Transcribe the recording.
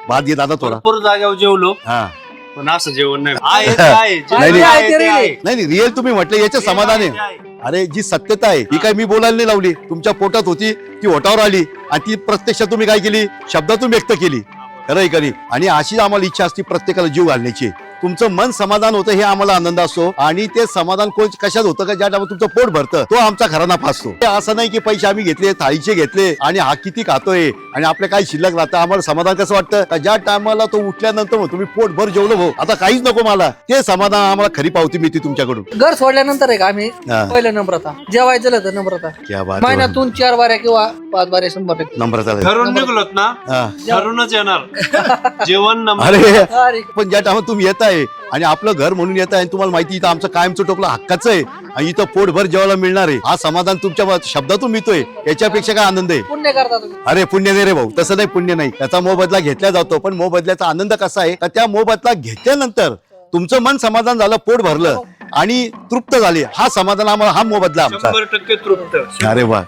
भात घे दादा थोडा. भरपूर जागेवर जेवलो हा पण असं जेवण नाही. आहे ते आहे. जे नाही, आहे ते आहे. नाही रिअल तुम्ही म्हटलं याचं समाधान ते आहे. आहे. अरे जी सत्यता आहे ही काय मी बोलायला नाही लावली, तुमच्या पोटात होती ती ओठावर आली आणि ती प्रत्यक्षात तुम्ही काय केली, शब्दातून व्यक्त केली. खरंय खरी. आणि अशी आम्हाला इच्छा असते प्रत्येकाला जीव घालण्याची. तुमचं मन समाधान होतं हे आम्हाला आनंद असतो आणि ते समाधान कशात होतं का ज्या टायमाला तुमचं पोट भरतं तो आमचा खरा नफा असतो. ते असं नाही की पैसे आम्ही घेतले थाळीचे घेतले आणि हा किती खातोय आणि आपल्या काही शिल्लक राहतं. आम्हाला समाधान कसं वाटतं का ज्या टायमाला तो उठल्यानंतर म्हणतो मी पोटभर जेवलो भाऊ आता काहीच नको मला, ते समाधान आम्हाला खरी पावती मिळते तुमच्याकडून. घर सोडल्यानंतर आहे का आम्ही हा. पहिलं नम्रता जेवायचं झालं तर नम्रता क्या बात आहे. महिन्यातून 4 बाऱ्या किंवा 5 बाऱ्या 100 नम्रता आहे. ठरून निघलोत ना हा. ठरूनच येणार जेवण नंबर. अरे अरे पण ज्या टायमाला तुम्ही येत आहे आणि आपलं घर म्हणून येत आहे आणि तुम्हाला माहिती इथं आमचं कायमचं टोपलं हक्काचं आहे आणि इथं पोटभर जेवायला मिळणार आहे, हा समाधान तुमच्या शब्दातून मिळतोय याच्यापेक्षा काय आनंद आहे. पुण्य करता तुम्ही. अरे पुण्य नाही रे भाऊ, तसं नाही, पुण्य नाही. त्याचा मोबदला घेतला जातो पण मोबदल्याचा आनंद कसा आहे का त्या मोबदला घेतल्यानंतर तुमचं मन समाधान झालं, पोट भरलं आणि तृप्त झाले, हा समाधान आम्हाला, हा मोबदला आमचा. 100% तृप्त. अरे वा.